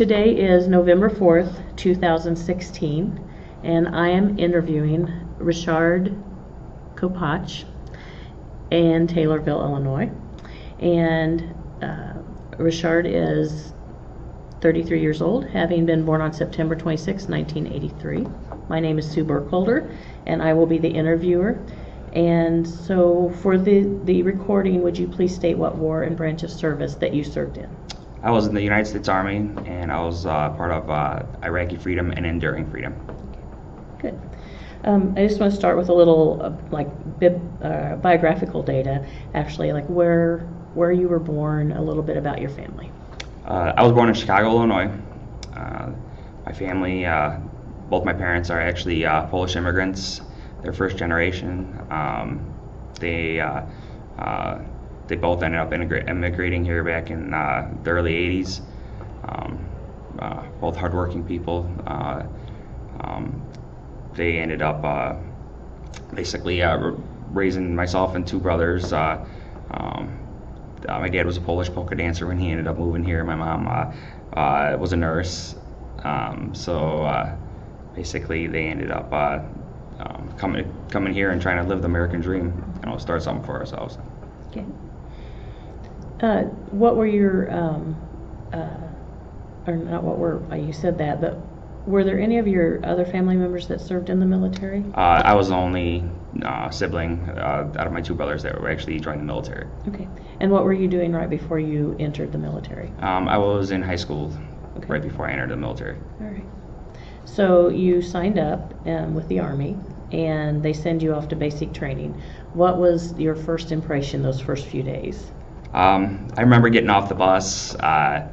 Today is November 4th, 2016, and I am interviewing Ryszard Kopacz in Taylorville, Illinois. And Ryszard is 33 years old, having been born on September 26, 1983. My name is Sue Burkholder, and I will be the interviewer. And so for the recording, would you please state what war and branch of service that you served in? I was in the United States Army, and I was part of Iraqi freedom and enduring freedom. Good. I just want to start with a little biographical data, actually, like where you were born, a little bit about your family. I was born in Chicago, Illinois. My family, both my parents are actually Polish immigrants. They're first generation. They both ended up immigrating here back in the early 80s. Both hardworking people. They ended up basically raising myself and two brothers. My dad was a Polish polka dancer when he ended up moving here. My mom was a nurse. So basically they ended up coming here and trying to live the American dream, start something for ourselves. Okay. What were your, or not what were, you said that, but were there any of your other family members that served in the military? I was the only sibling out of my two brothers that were actually joined the military. Okay. And what were you doing right before you entered the military? I was in high school right before I entered the military. All right. So you signed up with the Army, and they send you off to basic training. What was your first impression those first few days? I remember getting off the bus. Actually,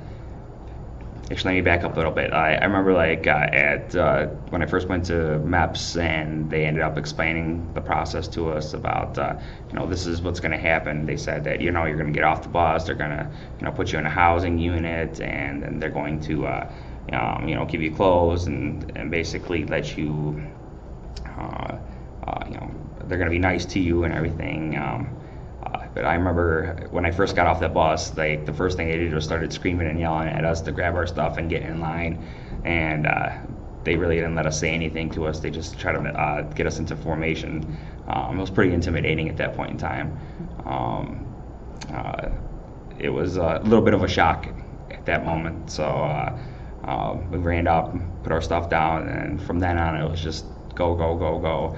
let me back up a little bit. I remember when I first went to MEPS, and they ended up explaining the process to us about this is what's going to happen. They said that you're going to get off the bus. They're going to put you in a housing unit, and then they're going to give you clothes and basically let you they're going to be nice to you and everything. But I remember when I first got off that bus, the first thing they did was started screaming and yelling at us to grab our stuff and get in line. And they really didn't let us say anything to us. They just tried to get us into formation. It was pretty intimidating at that point in time. It was a little bit of a shock at that moment. So we ran up, put our stuff down, and from then on it was just go, go, go, go.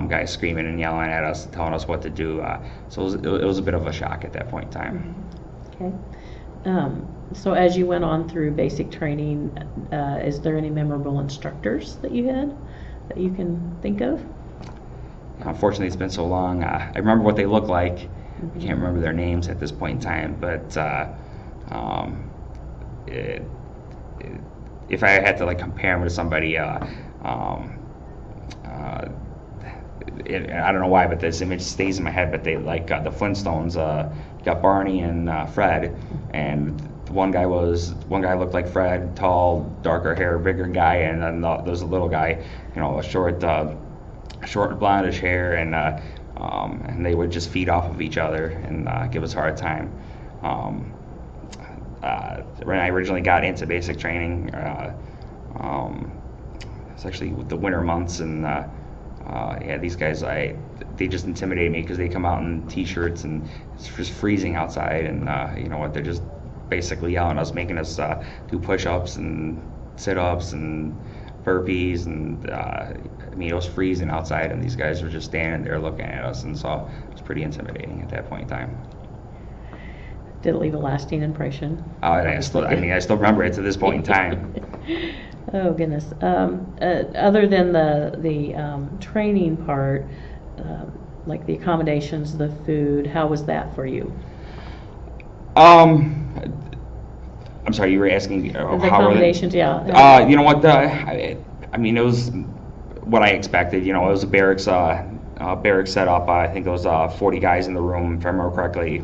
Guys screaming and yelling at us, telling us what to do. So it was a bit of a shock at that point in time. Okay. So as you went on through basic training, is there any memorable instructors that you had that you can think of? Unfortunately, it's been so long. I remember what they looked like. I can't remember their names at this point in time, but if I had to compare them to somebody, I don't know why, but this image stays in my head. But they the Flintstones. Got Barney and Fred, and one guy looked like Fred, tall, darker hair, bigger guy, and then there's a little guy, a short blondish hair, and they would just feed off of each other and give us a hard time. When I originally got into basic training, it's actually with the winter months, and these guys, they just intimidated me because they come out in t-shirts and it's just freezing outside, and they're just basically yelling at us, making us do push-ups and sit-ups and burpees, and it was freezing outside, and these guys were just standing there looking at us, and so it was pretty intimidating at that point in time. Did it leave a lasting impression? I still remember it to this point in time. Oh goodness. Other than the training part, like the accommodations, the food, how was that for you? I'm sorry, you were asking the accommodations, yeah. You know what? It was what I expected. It was a barracks setup. I think there was 40 guys in the room, if I remember correctly.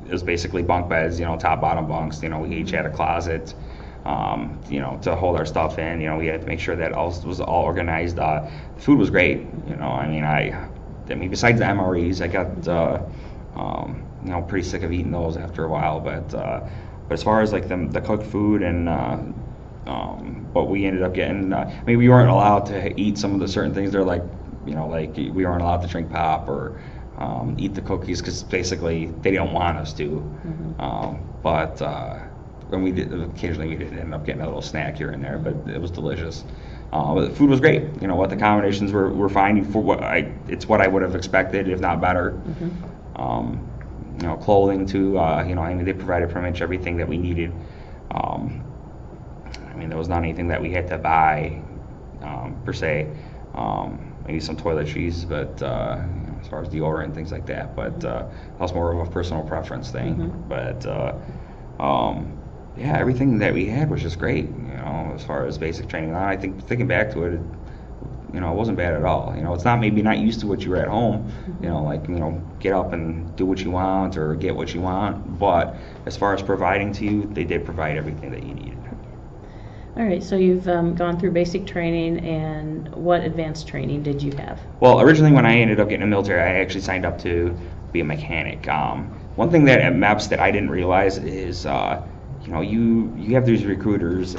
It was basically bunk beds, top bottom bunks. We each had a closet, to hold our stuff in. We had to make sure that all was all organized. The food was great. Besides the MREs, I got pretty sick of eating those after a while. But But as far as like the cooked food and what we ended up getting, I mean, we weren't allowed to eat some of the certain things. They're like, like we weren't allowed to drink pop or eat the cookies because basically they don't want us to. But when we did, occasionally we did end up getting a little snack here and there, but it was delicious. But the food was great. What the accommodations were fine for it's what I would have expected, if not better. Clothing too. I mean, they provided pretty much everything that we needed. I mean, there was not anything that we had to buy per se. Maybe some toiletries, but as far as deodorant and things like that. But that was more of a personal preference thing. But yeah, everything that we had was just great. As far as basic training. I think thinking back to it, it wasn't bad at all. It's maybe not used to what you were at home. Get up and do what you want or get what you want. But as far as providing to you, they did provide everything that you needed. All right, so you've gone through basic training, and what advanced training did you have? Well, originally when I ended up getting in the military, I actually signed up to be a mechanic. One thing that at MEPS that I didn't realize is, you have these recruiters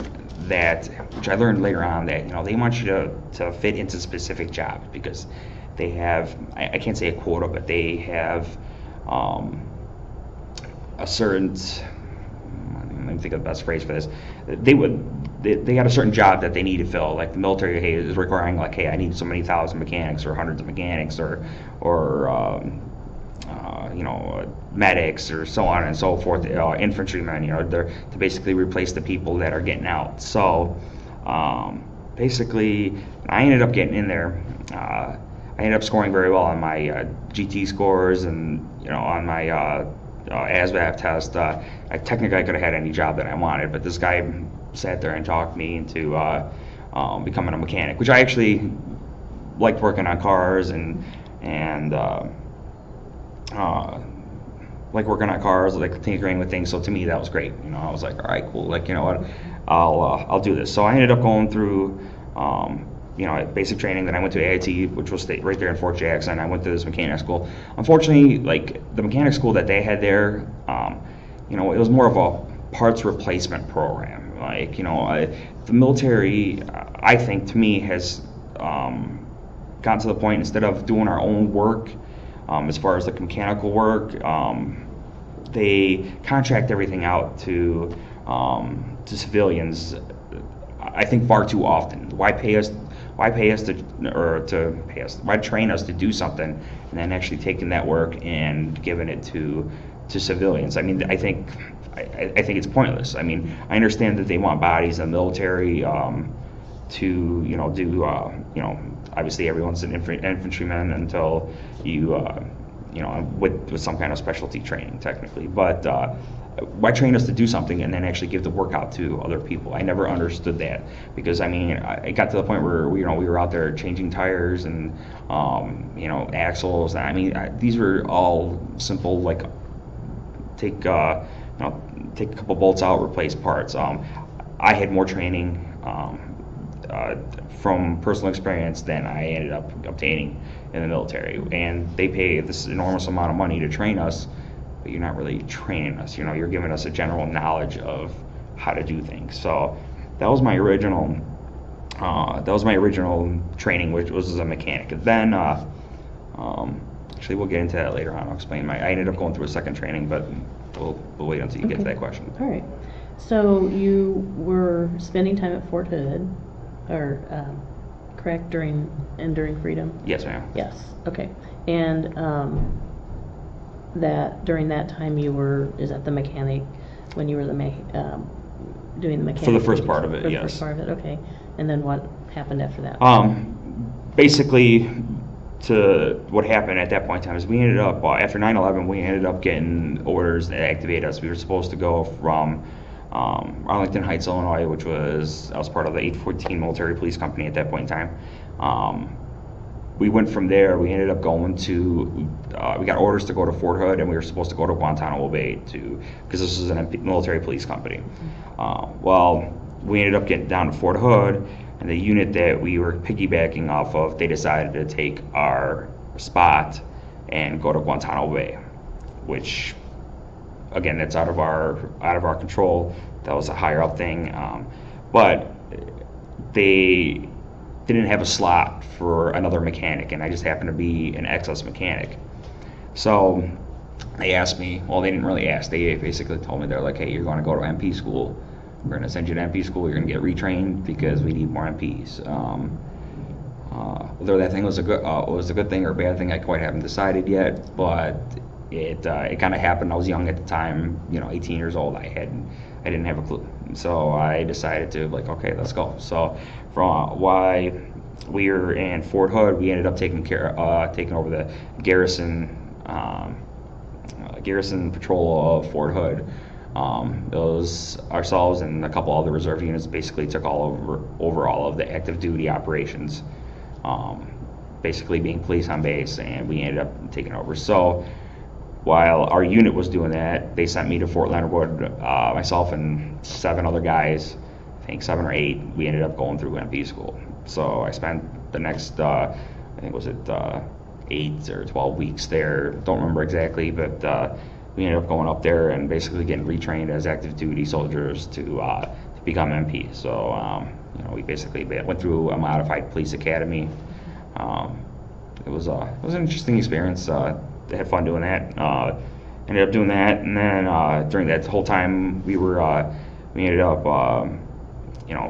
which I learned later on, that they want you to fit into specific jobs because they have, I can't say a quota, but they have a certain, let me think of the best phrase for this. They got a certain job that they need to fill. Like the military, is requiring hey, I need so many thousand mechanics or hundreds of mechanics or medics or so on and so forth, infantrymen, they're to basically replace the people that are getting out. So basically, I ended up getting in there. I ended up scoring very well on my GT scores and on my ASVAB test. Technically, I could have had any job that I wanted, but this guy sat there and talked me into becoming a mechanic, which I actually liked working on cars and like working on cars, like tinkering with things. So to me, that was great. I was like, all right, cool. Like, what, I'll do this. So I ended up going through, basic training. Then I went to AIT, which was right there in Fort Jackson. I went to this mechanic school. Unfortunately, like the mechanic school that they had there, it was more of a parts replacement program. Like, the military, I think, to me, has gotten to the point, instead of doing our own work, as far as the mechanical work, they contract everything out to civilians. I think far too often. Why train us to do something and then actually taking that work and giving it to civilians? I mean, I think it's pointless. I mean, I understand that they want bodies in the military to do obviously everyone's an infantryman until you with some kind of specialty training technically, but why train us to do something and then actually give the work out to other people? I never understood that, because I mean, it got to the point where we were out there changing tires and axles. I mean, these were all simple, like take a couple bolts out, replace parts. I had more training from personal experience than I ended up obtaining in the military, and they pay this enormous amount of money to train us, but you're not really training us. You're giving us a general knowledge of how to do things. So that was my original training, which was as a mechanic. And then actually we'll get into that later on. I'll explain I ended up going through a second training, but we'll wait until you get to that question. All right. So you were spending time at Fort Hood, or correct, during freedom? Yes, ma'am. Yes. Okay. And that during that time is that the mechanic, when you were doing the mechanic? For the first part of it, yes. For the first part of it, okay. And then what happened after that? Basically, to what happened at that point in time is we ended up, after 9/11, we ended up getting orders that activate us. We were supposed to go from Arlington Heights, Illinois, I was part of the 814 military police company at that point in time. We went from there. We ended up going to, we got orders to go to Fort Hood, and we were supposed to go to Guantanamo Bay because this was a military police company. Well, we ended up getting down to Fort Hood, and the unit that we were piggybacking off of, they decided to take our spot and go to Guantanamo Bay, which again, that's out of our control. That was a higher up thing, but they didn't have a slot for another mechanic, and I just happened to be an excess mechanic. So they asked me, well, they didn't really ask, they basically told me, they're like, hey, you're going to go to MP school. We're going to send you to MP school. You're going to get retrained because we need more MPs. Whether that thing was a good thing or a bad thing, I quite haven't decided yet. But it kind of happened. I was young at the time, 18 years old. I didn't have a clue. So I decided to, like, okay, let's go. So from why we were in Fort Hood, we ended up taking over the garrison patrol of Fort Hood. Those ourselves and a couple other reserve units basically took over all of the active duty operations, basically being police on base, and we ended up taking over. So while our unit was doing that, they sent me to Fort Leonard Wood, myself and 7 other guys, I think 7 or 8, we ended up going through MP school. So I spent the next, I think was it 8 or 12 weeks there, don't remember exactly, but we ended up going up there and basically getting retrained as active duty soldiers to become MP. So we basically went through a modified police academy. It was an interesting experience. I had fun doing that. Ended up doing that, and then during that whole time we ended up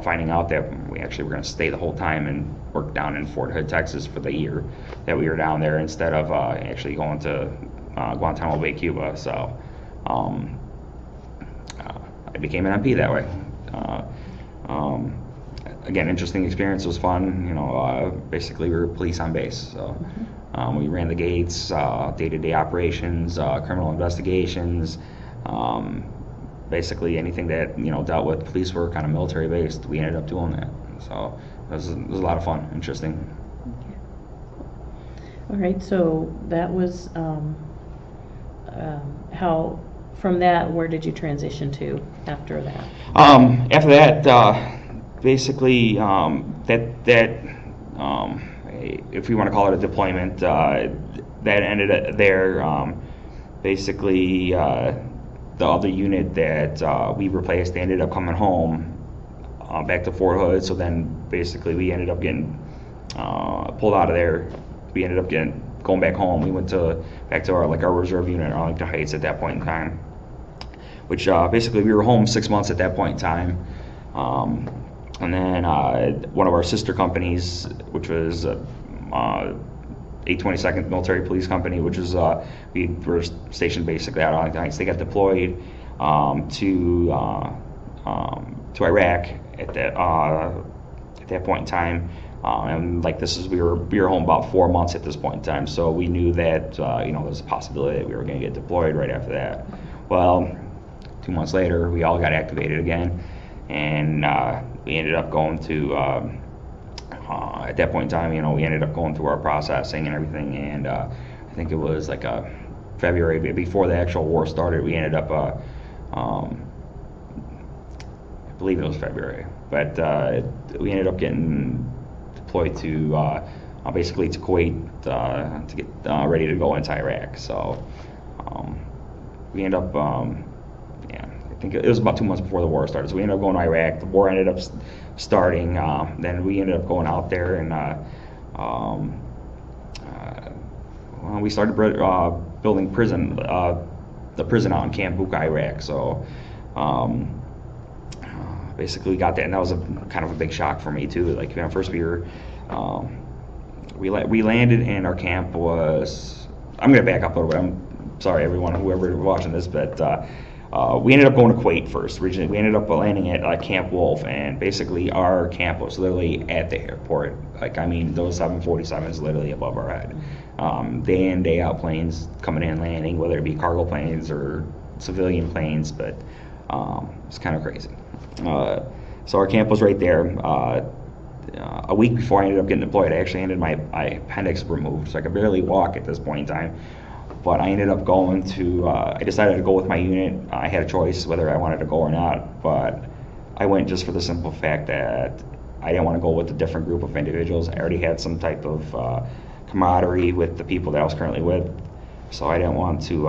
finding out that we actually were going to stay the whole time and work down in Fort Hood, Texas for the year that we were down there, instead of actually going to Guantanamo Bay, Cuba. So I became an MP that way. Again, interesting experience. It was fun. Basically we were police on base. So we ran the gates, day-to-day operations, criminal investigations, basically anything that dealt with police work, kind of military based. We ended up doing that. So it was a lot of fun, interesting. Okay. All right. So that was how. From that, where did you transition to after that? After that, basically, if we want to call it a deployment, that ended there. Basically, the other unit that we replaced, they ended up coming home back to Fort Hood. So then, basically, we ended up getting pulled out of there. We ended up going back home. We went back to our reserve unit in Arlington Heights at that point in time, which basically we were home 6 months at that point in time. And then one of our sister companies, which was 822nd Military Police Company, which is we were stationed basically out of Arlington Heights. They got deployed to Iraq at that point in time. And we were home about 4 months at this point in time, so we knew that there's a possibility that we were going to get deployed right after that. Well, 2 months later, we all got activated again, and we ended up going to at that point in time, we ended up going through our processing and everything, and I think it was like February before the actual war started. We ended up I believe it was February, but we ended up getting deployed to basically to Kuwait to get ready to go into Iraq. So we ended up I think it was about 2 months before the war started. So we ended up going to Iraq. The war ended up starting. Then we ended up going out there, and we started building the prison out in Camp Bucca, Iraq. So basically we got that, and that was kind of a big shock for me too. First we landed, and our camp was, I'm going to back up a little bit. I'm sorry everyone, whoever watching this, but we ended up going to Kuwait first. Originally, we ended up landing at Camp Wolf, and basically our camp was literally at the airport. Those 747s literally above our head. Day in, day out planes coming in, landing, whether it be cargo planes or civilian planes, but it's kind of crazy. So our camp was right there. A week before I ended up getting deployed, I actually ended my appendix removed, so I could barely walk at this point in time. But I ended up going to, I decided to go with my unit. I had a choice whether I wanted to go or not, but I went just for the simple fact that I didn't want to go with a different group of individuals. I already had some type of camaraderie with the people that I was currently with, so I didn't want to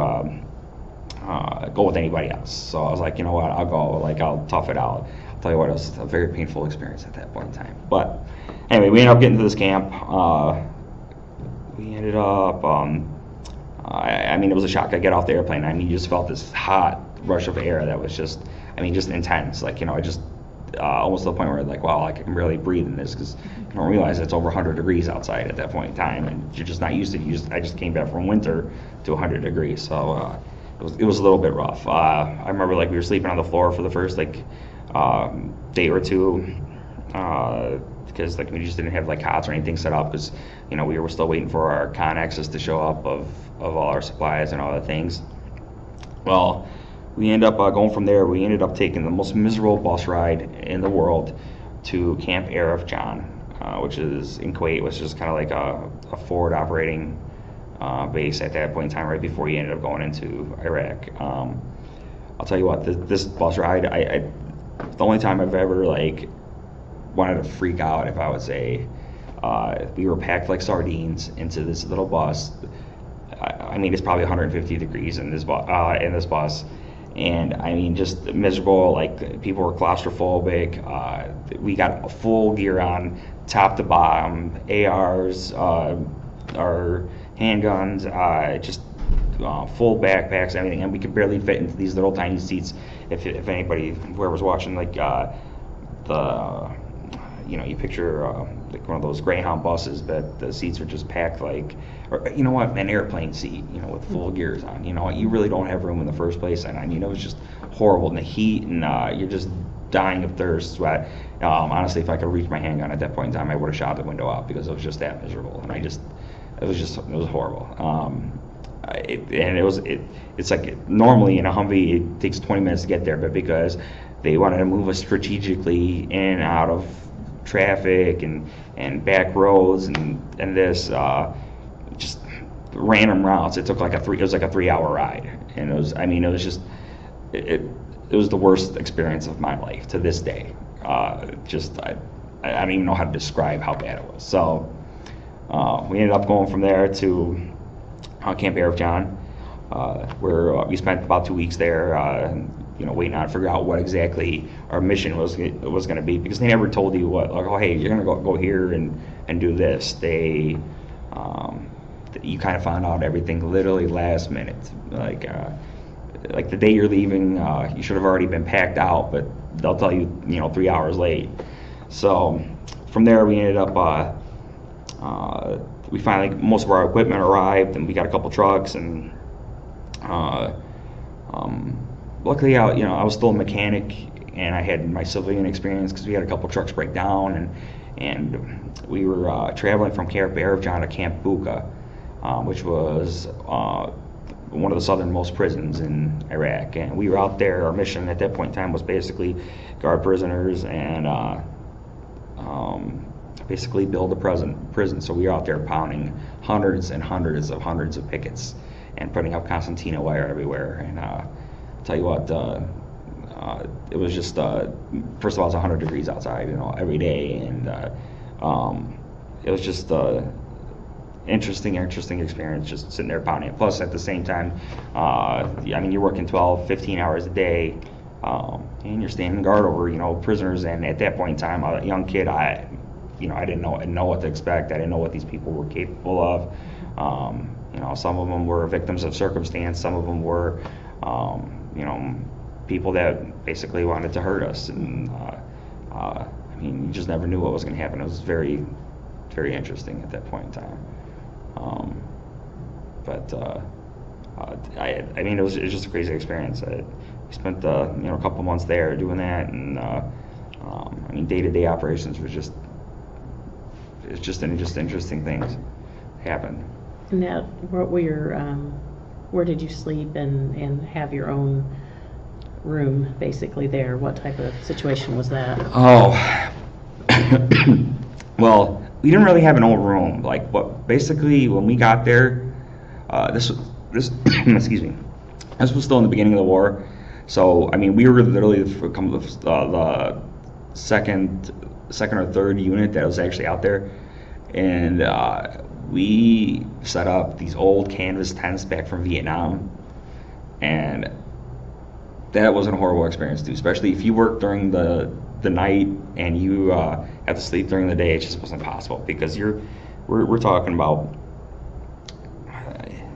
go with anybody else. So I was like, you know what, I'll go. Like, I'll tough it out. I'll tell you what, it was a very painful experience at that point in time. But anyway, we ended up getting to this camp. We ended up, I mean, it was a shock. I get off the airplane. I mean, you just felt this hot rush of air that was just, I mean, just intense. Like, you know, I just, almost to the point where like, wow, I can really breathe in this, because you don't realize it's over 100 degrees outside at that point in time, and you're just not used to it. I just came back from winter to 100 degrees, so it was a little bit rough. I remember like we were sleeping on the floor for the first like day or two, because like we just didn't have like cots or anything set up, because you know we were still waiting for our Connexes to show up of all our supplies and all the things. Well, we ended up going from there. We ended up taking the most miserable bus ride in the world to Camp Arif Jan, which is in Kuwait, which is kind of like a forward operating base at that point in time, right before you ended up going into Iraq. I'll tell you what, this bus ride, the only time I've ever like wanted to freak out, if I would say, we were packed like sardines into this little bus. I mean, it's probably 150 degrees in this bus. And I mean, just miserable. Like, people were claustrophobic. We got full gear on, top to bottom, ARs, our handguns, just full backpacks, everything, and we could barely fit into these little tiny seats. If anybody, whoever's watching, like you picture like one of those Greyhound buses, that the seats are just packed like, or you know what, an airplane seat, you know, with full gears on. You know, you really don't have room in the first place, and I mean, it was just horrible in the heat, and you're just dying of thirst, sweat. Honestly, if I could reach my handgun at that point in time, I would have shot the window out, because it was just that miserable, and it was horrible. It's like normally in a Humvee it takes 20 minutes to get there, but because they wanted to move us strategically in and out of traffic and back roads and this just random routes, it was like a 3-hour ride, and it was the worst experience of my life to this day. I don't even know how to describe how bad it was. So we ended up going from there to Camp Arif Jan, where we spent about 2 weeks there, waiting on to figure out what exactly our mission was going to be, because they never told you what, like, oh, hey, you're going to go here and do this. You kind of found out everything literally last minute. Like the day you're leaving, you should have already been packed out, but they'll tell you, 3 hours late. So from there, we ended up, we finally, most of our equipment arrived, and we got a couple trucks, and luckily, I was still a mechanic, and I had my civilian experience, because we had a couple trucks break down, and we were traveling from Camp Arif Jan to Camp Buka, which was one of the southernmost prisons in Iraq. And we were out there. Our mission at that point in time was basically guard prisoners and basically build a prison. So we were out there pounding hundreds and hundreds of pickets and putting up concertina wire everywhere. And I'll tell you what, it was just, first of all, it's 100 degrees outside, every day. And it was just interesting experience, just sitting there pounding it. Plus, at the same time, you're working 12, 15 hours a day, and you're standing guard over, prisoners. And at that point in time, a young kid, I didn't know what to expect. I didn't know what these people were capable of. Some of them were victims of circumstance. Some of them were, people that basically wanted to hurt us. And you just never knew what was going to happen. It was very, very interesting at that point in time. It was just a crazy experience. We spent a couple months there doing that, and day-to-day operations was just interesting things happen. Now, what were your where did you sleep and have your own room basically there? What type of situation was that? Well, we didn't really have an old room. Basically when we got there, this excuse me, this was still in the beginning of the war. So we were literally the second or third unit that was actually out there, and we set up these old canvas tents back from Vietnam, and that was a horrible experience too. Especially if you work during the night and you have to sleep during the day. It just wasn't possible because we're talking about.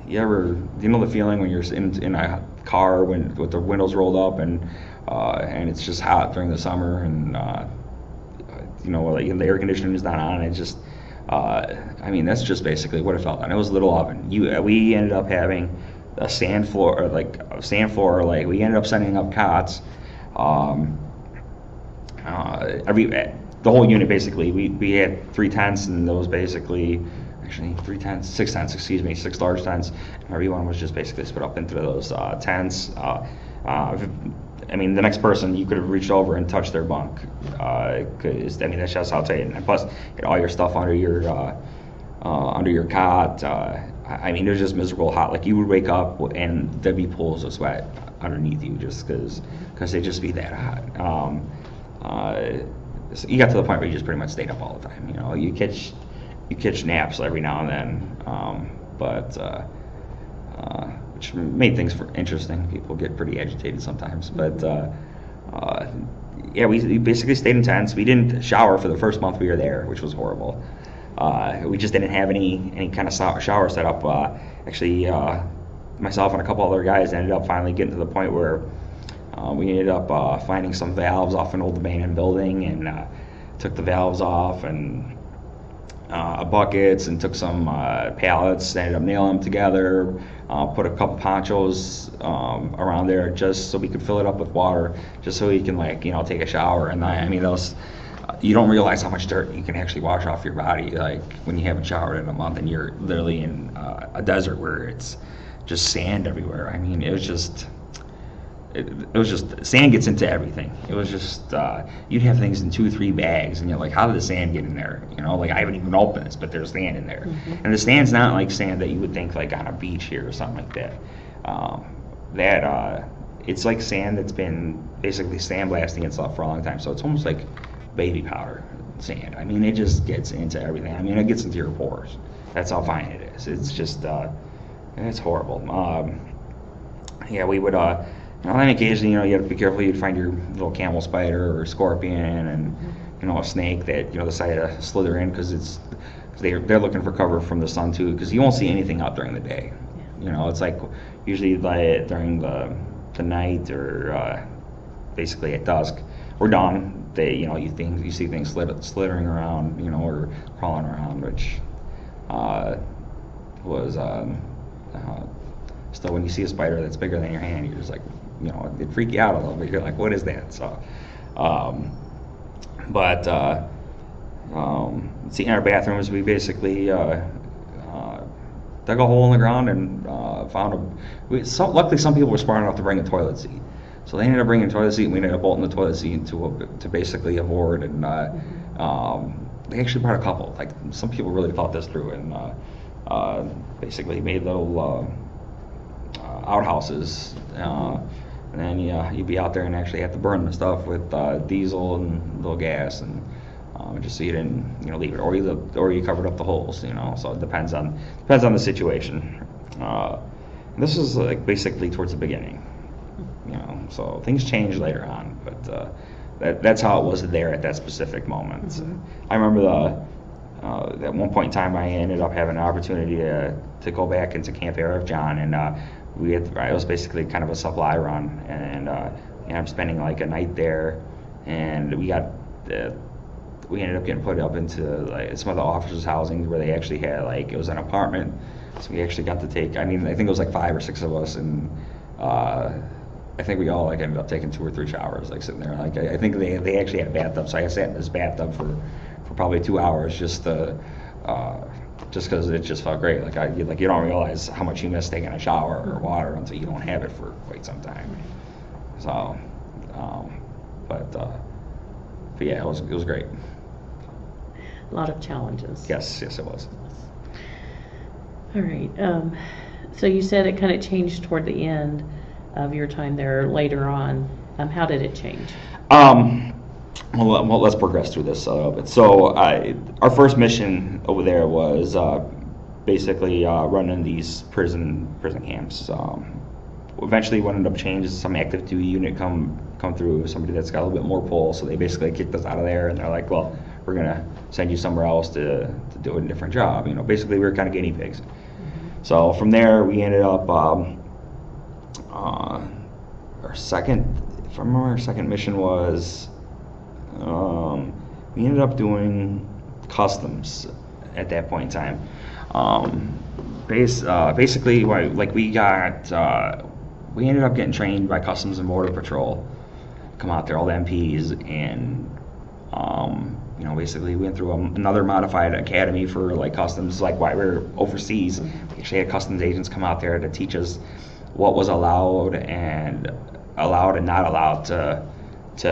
You know the feeling when you're in a car with the windows rolled up and it's just hot during the summer and like the air conditioning is not on. It's just that's just basically what it felt like. It was a little oven. We ended up having a sand floor, like we ended up setting up cots. The whole unit basically. We had 3 tents, and those basically. Actually, 3 tents, 6 tents, 6 large tents. Everyone was just basically split up into those tents. The next person, you could have reached over and touched their bunk. That's just how tight. And plus, you had all your stuff under your cot. It was just miserable hot. Like, you would wake up and there'd be pools of sweat underneath you just because they'd just be that hot. So you got to the point where you just pretty much stayed up all the time. You catch naps every now and then, which made things interesting. People get pretty agitated sometimes, but we basically stayed in tents. We didn't shower for the first month we were there, which was horrible. We just didn't have any kind of shower set up. Myself and a couple other guys ended up finally getting to the point where we ended up finding some valves off an old abandoned building and took the valves off and buckets and took some pallets, ended up nailing them together, put a couple ponchos around there just so we could fill it up with water, just so we can take a shower. And those, you don't realize how much dirt you can actually wash off your body, like when you haven't showered in a month and you're literally in a desert where it's just sand everywhere. It was just sand gets into everything. It was just you'd have things in 2 or 3 bags, and you're like, how did the sand get in there? I haven't even opened this, but there's sand in there. Mm-hmm. And the sand's not like sand that you would think like on a beach here or something like that. It's like sand that's been basically sandblasting itself for a long time. So it's almost like baby powder sand. It just gets into everything. It gets into your pores. That's how fine it is. It's just it's horrible. We would. And occasionally, you have to be careful. You'd find your little camel spider or scorpion, and a snake that decide to slither in because they're looking for cover from the sun too. Because you won't see anything out during the day. Yeah. It's like usually during the night or basically at dusk or dawn. You see things slithering around, or crawling around, which was still when you see a spider that's bigger than your hand, you're just like. It'd freak you out a little bit. You're like, what is that? So, see, in our bathrooms, we basically dug a hole in the ground and luckily, some people were smart enough to bring a toilet seat. So they ended up bringing a toilet seat, and we ended up bolting the toilet seat to basically a board. And they actually brought a couple. Like, some people really thought this through and basically made little outhouses. And then you'd be out there and actually have to burn the stuff with diesel and a little gas, and just so you didn't leave it, or you covered up the holes. So it depends on the situation. And this is like basically towards the beginning. So things change later on, but that's how it was there at that specific moment. Mm-hmm. So I remember at one point in time I ended up having an opportunity to go back into Camp Arif John, and it was basically kind of a supply run, and I'm spending like a night there, and we ended up getting put up into like some of the officers' housing where they actually had it was an apartment, so we actually got to take. I think it was like 5 or 6 of us, and I think we all ended up taking 2 or 3 showers, sitting there. I think they actually had a bathtub, so I sat in this bathtub for probably 2 hours just because it just felt great. You don't realize how much you miss taking a shower or water until you don't have it for quite some time. So, but yeah, it was great. A lot of challenges. Yes, it was. All right. So you said it kind of changed toward the end of your time there later on. How did it change? Well, let's progress through this a little bit. So our first mission over there was basically running these prison camps. eventually what ended up changing is some active duty unit come through, somebody that's got a little bit more pull, so they basically kicked us out of there, and they're like, well, we're gonna send you somewhere else to do a different job. Basically we were kind of guinea pigs. So from there we ended up our second mission was we ended up doing customs at that point in time. Basically, like we ended up getting trained by Customs and Border Patrol, come out there, all the MPs, and basically we went through another modified academy for like customs, like while we were overseas. We actually had customs agents come out there to teach us what was allowed and not allowed to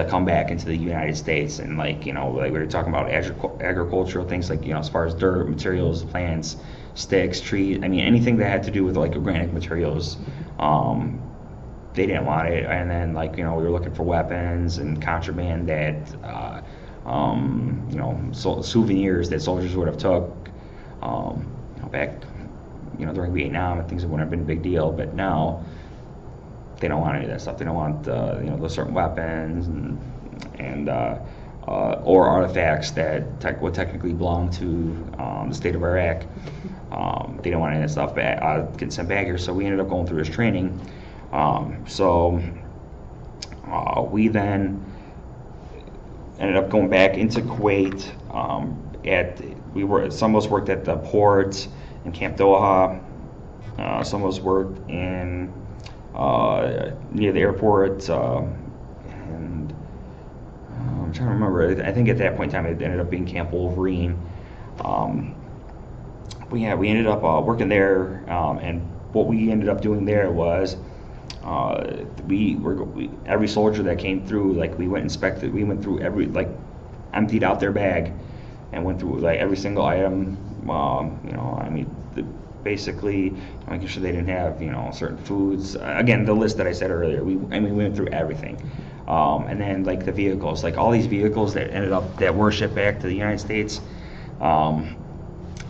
come back into the United States, and like we were talking about agricultural things, like as far as dirt, materials, plants, sticks, trees. Anything that had to do with like organic materials, they didn't want it. And then we were looking for weapons and contraband that souvenirs that soldiers would have took back during Vietnam, and things that wouldn't have been a big deal, but now they don't want any of that stuff. They don't want those certain weapons and or artifacts that would technically belong to the state of Iraq. They don't want any of that stuff getting sent back here. So we ended up going through this training. We then ended up going back into Kuwait. Some of us worked at the port in Camp Doha. Some of us worked in near the airport, and I'm trying to remember. I think at that point in time it ended up being Camp Wolverine. We ended up working there, and what we ended up doing there was every soldier that came through, we went through emptied out their bag and went through every single item. Basically making sure they didn't have certain foods. Again, the list that I said earlier, we went through everything. And then the vehicles, all these vehicles that were shipped back to the United States,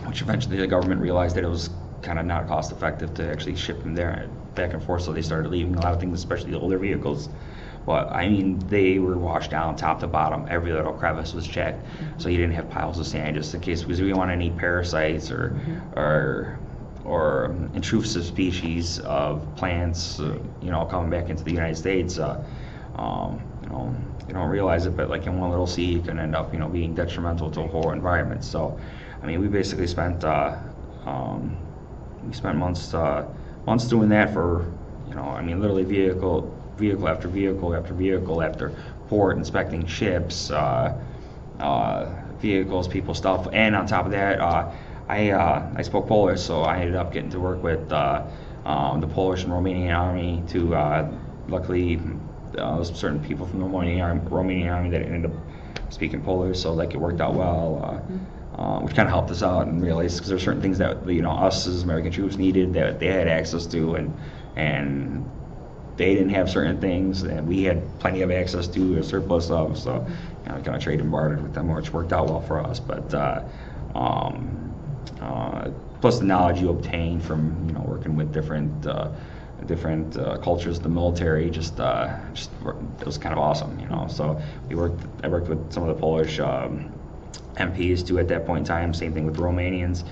which eventually the government realized that it was kind of not cost effective to actually ship them there back and forth, so they started leaving a lot of things, especially the older vehicles. But they were washed down top to bottom. Every little crevice was checked, so you didn't have piles of sand just in case, because we didn't want any parasites or intrusive species of plants, coming back into the United States. You don't realize it, but in one little seed, it can end up, being detrimental to the whole environment. So, we basically spent months doing that for, literally vehicle after vehicle after vehicle after port, inspecting ships, vehicles, people, stuff. And on top of that, I spoke Polish, so I ended up getting to work with the Polish and Romanian army to, luckily, certain people from the Romanian army that ended up speaking Polish, so it worked out well, which kind of helped us out and realized, because there were certain things that us as American troops needed that they had access to, and they didn't have certain things, and we had plenty of access to, a surplus of, so we kind of traded and bartered with them, which worked out well for us. But plus the knowledge you obtain from working with different cultures, the military, just it was kind of awesome, So I worked with some of the Polish MPs too at that point in time. Same thing with Romanians,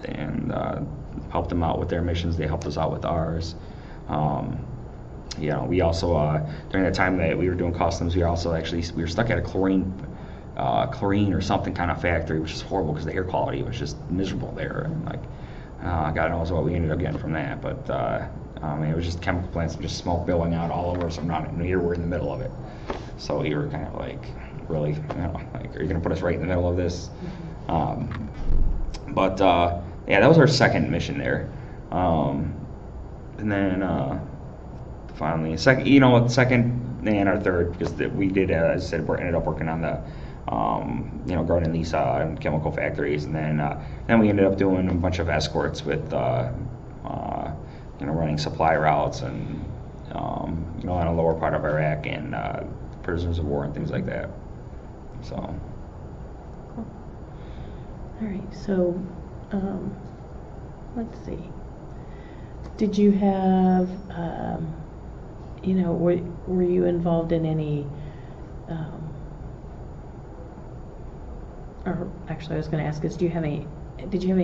and helped them out with their missions. They helped us out with ours. We also during the time that we were doing customs, we were stuck at a chlorine or something kind of factory, which is horrible because the air quality was just miserable there, and God knows what we ended up getting from that. But it was just chemical plants and just smoke billowing out all over us. Here we're in the middle of it, so we were kind of really, are you going to put us right in the middle of this? But that was our second mission there. And then finally, second and our third, because we did, as I said, we ended up working on the, guarding these chemical factories, and then we ended up doing a bunch of escorts with, running supply routes and, on the lower part of Iraq, and prisoners of war and things like that. So. Cool. All right. So, let's see. Did you have, were you involved in any, or actually I was going to ask is, did you have any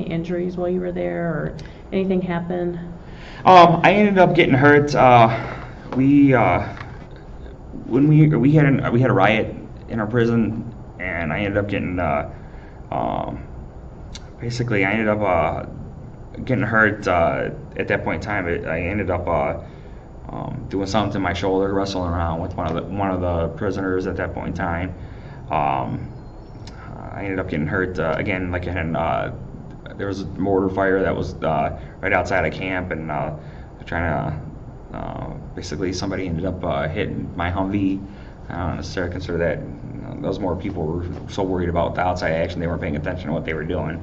injuries while you were there, or anything happen? I ended up getting hurt. When we had a riot in our prison, and I ended up getting basically I ended up getting hurt at that point in time. I ended up doing something to my shoulder, wrestling around with one of the prisoners at that point in time. I ended up getting hurt again, like there was a mortar fire that was right outside of camp, and trying to basically somebody ended up hitting my Humvee. I don't necessarily consider that. Those more people were so worried about the outside action, they weren't paying attention to what they were doing.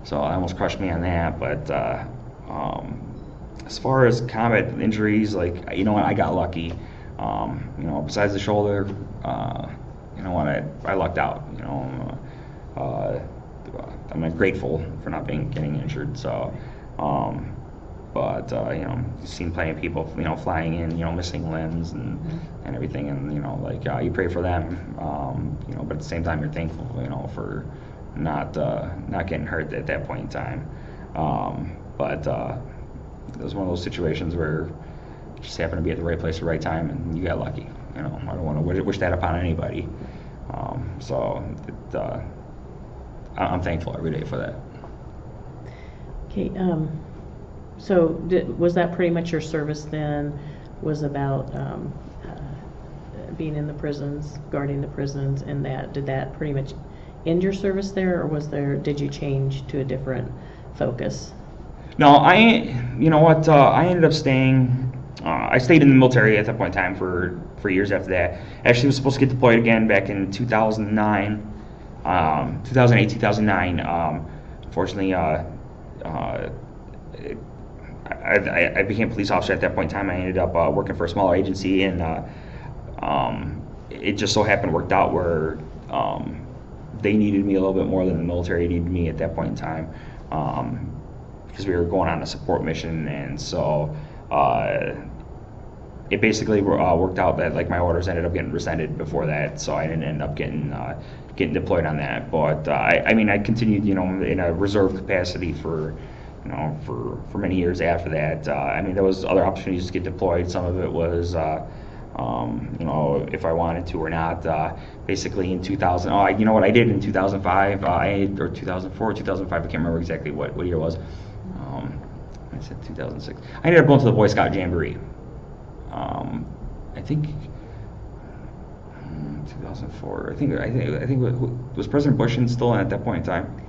So it almost crushed me on that. But as far as combat injuries, like, I got lucky. Besides the shoulder, I lucked out. I'm grateful for not getting injured. So, you've seen plenty of people, flying in, missing limbs and everything, and you pray for them, but at the same time you're thankful, for not getting hurt at that point in time. It was one of those situations where you just happened to be at the right place at the right time, and you got lucky. I don't want to wish that upon anybody. I'm thankful every day for that. Okay. So was that pretty much your service then? Was about being in the prisons, guarding the prisons, and did that pretty much end your service there, or did you change to a different focus? No, I ended up staying. I stayed in the military at that point in time for years after that. Actually, was supposed to get deployed again back in 2009, 2008, 2009. Unfortunately, I became a police officer at that point in time. I ended up working for a smaller agency, and it just so happened worked out where they needed me a little bit more than the military needed me at that point in time, because we were going on a support mission, and so it basically worked out that my orders ended up getting rescinded before that, so I didn't end up getting deployed on that. But I continued in a reserve capacity for many years after that. There was other opportunities to get deployed. Some of it was, if I wanted to or not. Basically in 2000, what I did in 2005, or 2004, 2005, I can't remember exactly what year it was. I said 2006. I ended up going to the Boy Scout Jamboree. I think 2004. I think was President Bush still in at that point in time?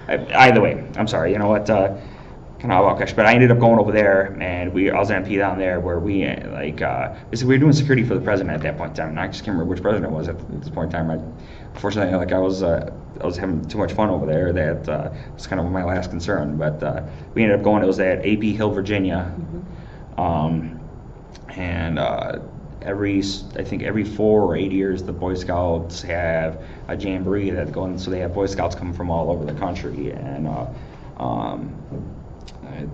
Either way, I'm sorry. Kind of outcash, but I ended up going over there, and I was MP down there, where we basically we were doing security for the president at that point in time. And I just can't remember which president it was at this point in time. Unfortunately, I was having too much fun over there. That was kind of my last concern. But we ended up going. It was at AP Hill, Virginia, and every 4 or 8 years, the Boy Scouts have a jamboree that go on. So they have Boy Scouts coming from all over the country, and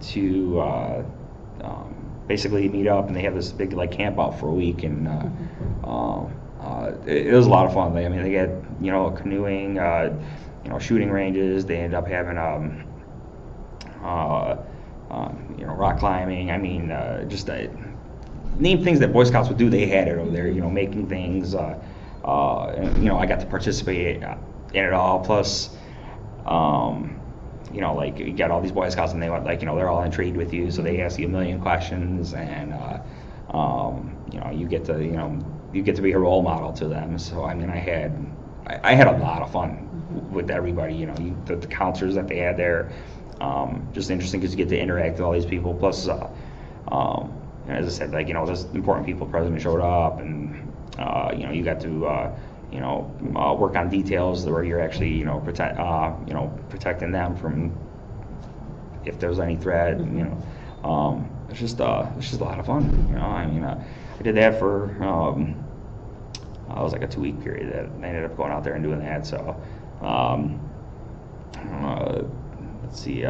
to basically meet up, and they have this big camp out for a week, and it was a lot of fun. They get canoeing, shooting ranges. They end up having rock climbing. Name things that Boy Scouts would do, they had it over there. Making things. I got to participate in it all. Plus, you got all these Boy Scouts, and they want they're all intrigued with you, so they ask you a million questions, and you get to be a role model to them. So I had a lot of fun with everybody. The counselors that they had there, just interesting because you get to interact with all these people. Plus, as I said, those important people. President showed up, and you got to work on details where you're actually protecting them from if there's any threat. It's just a lot of fun. I did that for it was like a 2-week period that I ended up going out there and doing that. So let's see.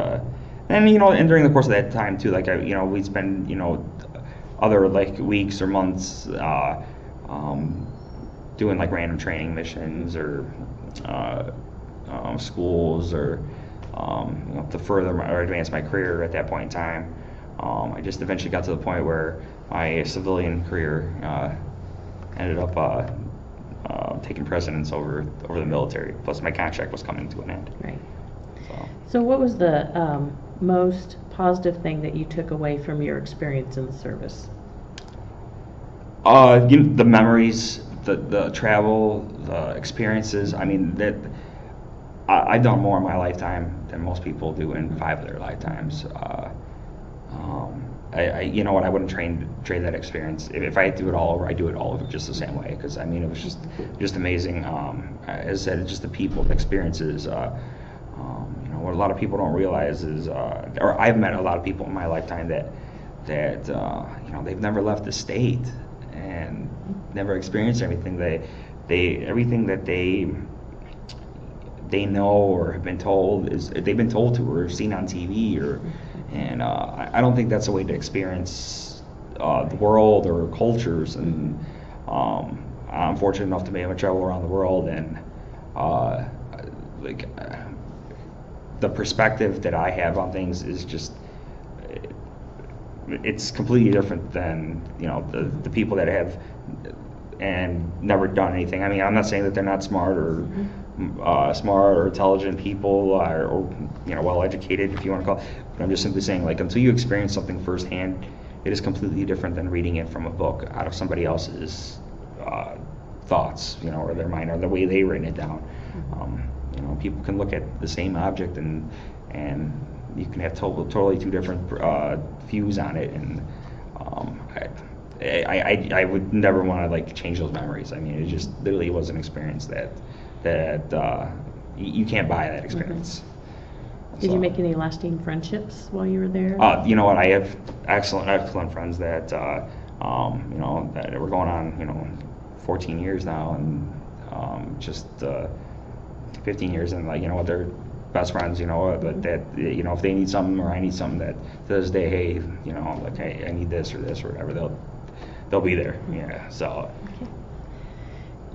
And and during the course of that time too, like we'd spend other like weeks or months doing like random training missions or schools or to further or advance my career at that point in time. I just eventually got to the point where my civilian career ended up taking precedence over the military. Plus, my contract was coming to an end. Right. So what was the most positive thing that you took away from your experience in the service? The memories, the travel, the experiences. I mean, that I've done more in my lifetime than most people do in 5 of their lifetimes. I wouldn't trade that experience. If I had to do it all over, I'd do it all over just the same way, because I mean, it was just amazing. As I said, it's just the people, the experiences. What a lot of people don't realize is, or I've met a lot of people in my lifetime that they've never left the state and never experienced everything everything that they know or have been told they've been told to or seen on TV and I don't think that's a way to experience the world or cultures. And I'm fortunate enough to be able to travel around the world, and the perspective that I have on things is just, it's completely different than the people that have and never done anything. I mean, I'm not saying that they're not smart or intelligent people or well educated, if you want to call it. But I'm just simply saying, like, until you experience something firsthand, it is completely different than reading it from a book out of somebody else's thoughts, or their mind, or the way they've written it down. People can look at the same object and you can have totally 2 different views on it, and I would never want to change those memories. I mean, it just literally was an experience that you can't buy that experience. Did you make any lasting friendships while you were there? You know what? I have excellent friends that that we're going on 14 years now, and just 15 years, and they're best friends. That if they need something or I need something, that to this day, hey, hey, I need this or whatever, they'll be there. Yeah. So. Okay.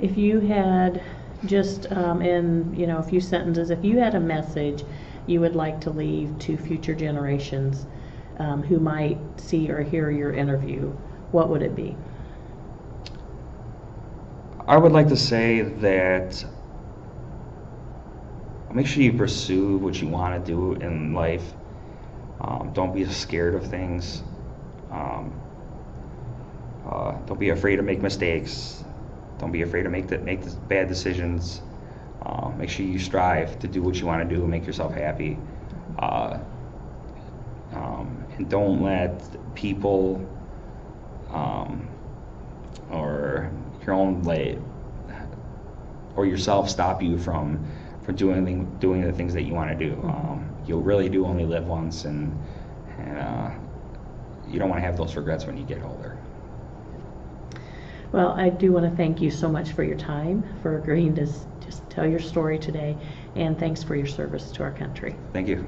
If you had just in a few sentences, if you had a message you would like to leave to future generations who might see or hear your interview, what would it be? I would like to say that make sure you pursue what you want to do in life. Don't be scared of things. Don't be afraid to make mistakes. Don't be afraid to make bad decisions. Make sure you strive to do what you want to do and make yourself happy. And don't let people or your own or yourself stop you from doing the things that you want to do. You really do only live once, and you don't want to have those regrets when you get older. Well, I do want to thank you so much for your time, for agreeing to just tell your story today, and thanks for your service to our country. Thank you.